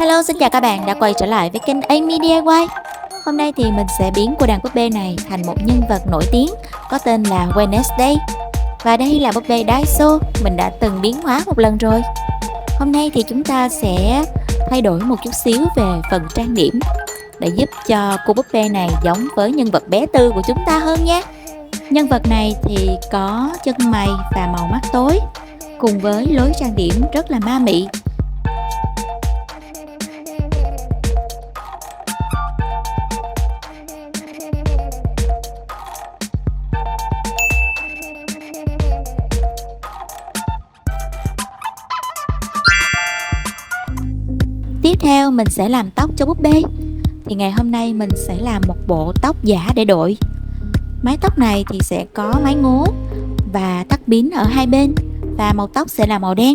Hello, xin chào các bạn đã quay trở lại với kênh Amy DIY. Hôm nay thì mình sẽ biến cô đàn búp bê này thành một nhân vật nổi tiếng có tên là Wednesday. Và đây là búp bê Daiso, mình đã từng biến hóa một lần rồi. Hôm nay thì chúng ta sẽ thay đổi một chút xíu về phần trang điểm để giúp cho cô búp bê này giống với nhân vật bé Tư của chúng ta hơn nha. Nhân vật này thì có chân mày và màu mắt tối, cùng với lối trang điểm rất là ma mị. Tiếp theo mình sẽ làm tóc cho búp bê. Thì ngày hôm nay mình sẽ làm một bộ tóc giả để đội. Mái tóc này thì sẽ có mái ngố và tắt bím ở hai bên, và màu tóc sẽ là màu đen.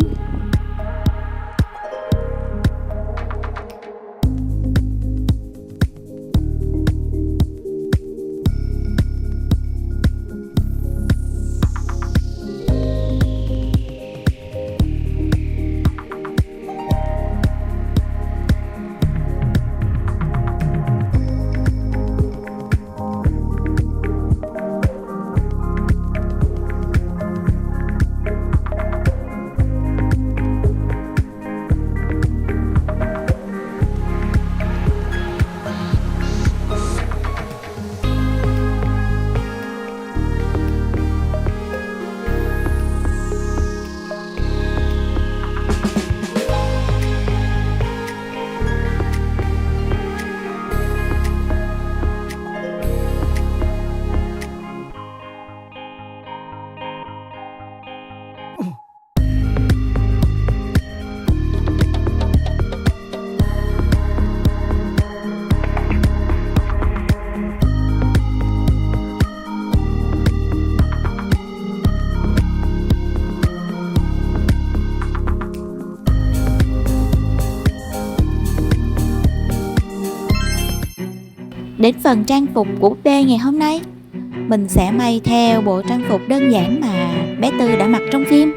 Đến phần trang phục của búp bê ngày hôm nay, mình sẽ may theo bộ trang phục đơn giản mà bé Tư đã mặc trong phim.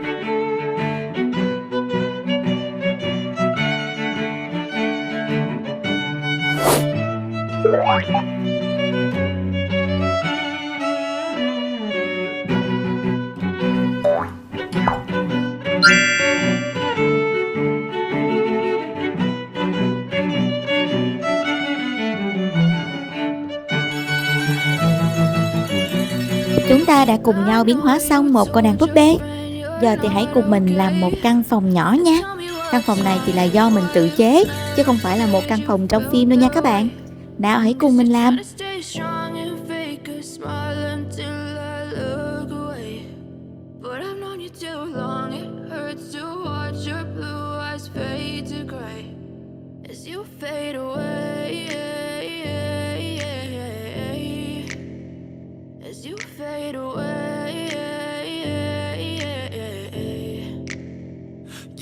Chúng ta đã cùng nhau biến hóa xong một con đàn búp bê. Giờ thì hãy cùng mình làm một căn phòng nhỏ nha. Căn phòng này thì là do mình tự chế, chứ không phải là một căn phòng trong phim đâu nha các bạn. Nào hãy cùng mình làm.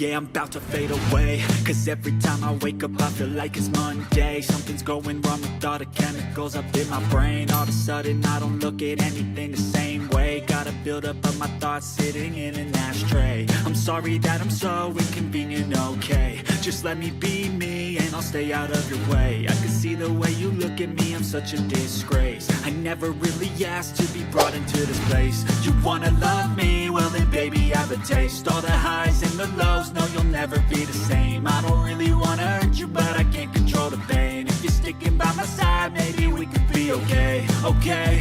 Yeah, I'm about to fade away, cause every time I wake up I feel like it's Monday. Something's going wrong with all the chemicals up in my brain. All of a sudden I don't look at anything the same way. Gotta build up of my thoughts sitting in an ashtray. I'm sorry that I'm so inconvenient, okay. Just let me be me and I'll stay out of your way. I can see the way you look at me, I'm such a disgrace. I never really asked to be brought into this place. You wanna love me? Well then baby I have a taste. All the highs and the lows, no you'll never be the same. I don't really wanna hurt you but I can't control the pain. If you're sticking by my side maybe we could be okay. Okay,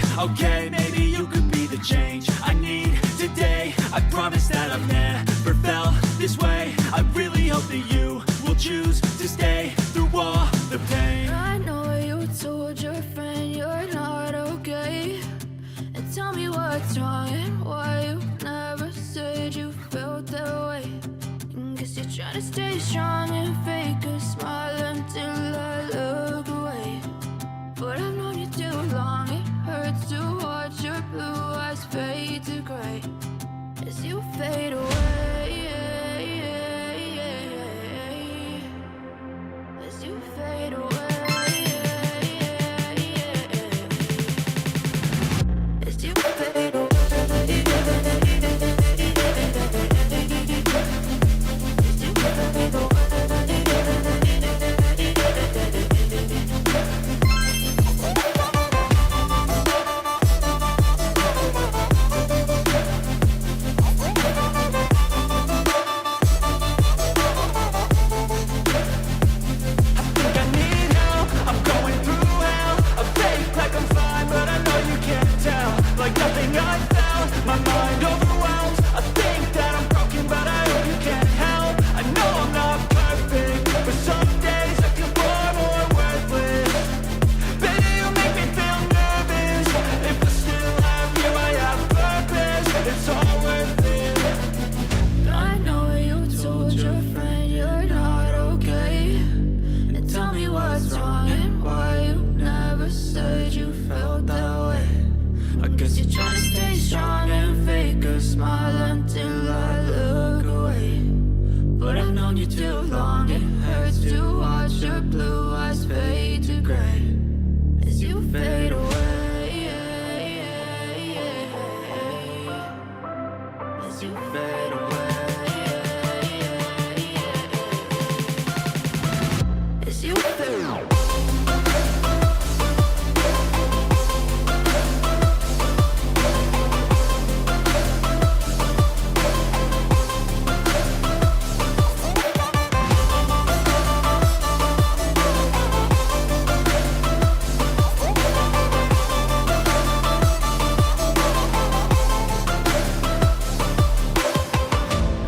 maybe you could be the change I need today. I promise that I've never felt this way. I really hope that you will choose to stay through all the pain. I know you told your friend you're not okay, and tell me what's wrong and why you never said you felt that way. Guess you're trying to stay strong and fake a smile until I look away. But I've known you too long, it hurts to watch your blue eyes fade to gray as you fade away. As you fade away. As you fade away. As you fade away. to stay strong and fake a smile until I look away. But I've known you too long, it hurts to watch your blue eyes fade to gray as you fade away. As you fade away. As you fade away.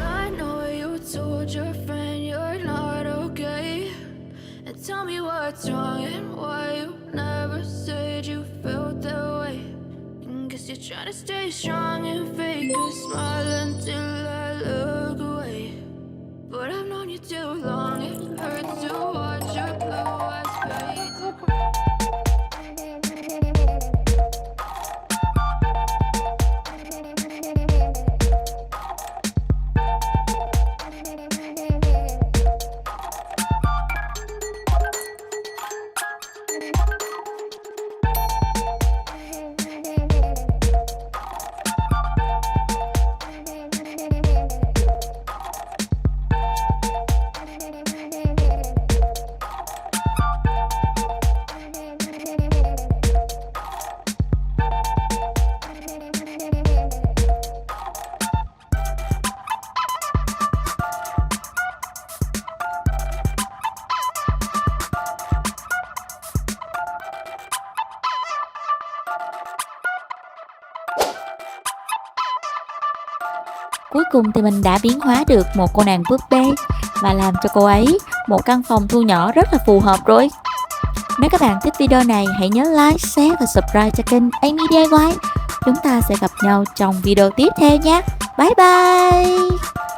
I know you told your friend you're not okay, and tell me what's wrong and why you never said you felt that way. Guess you're trying to stay strong and fake a smile until I look away. But I've known you too long, it hurts to watch your blue eyes fade to gray. Cuối cùng thì mình đã biến hóa được một cô nàng búp bê và làm cho cô ấy một căn phòng thu nhỏ rất là phù hợp rồi. Nếu các bạn thích video này, hãy nhớ like, share và subscribe cho kênh Amy DIY. Chúng ta sẽ gặp nhau trong video tiếp theo nhé. Bye bye!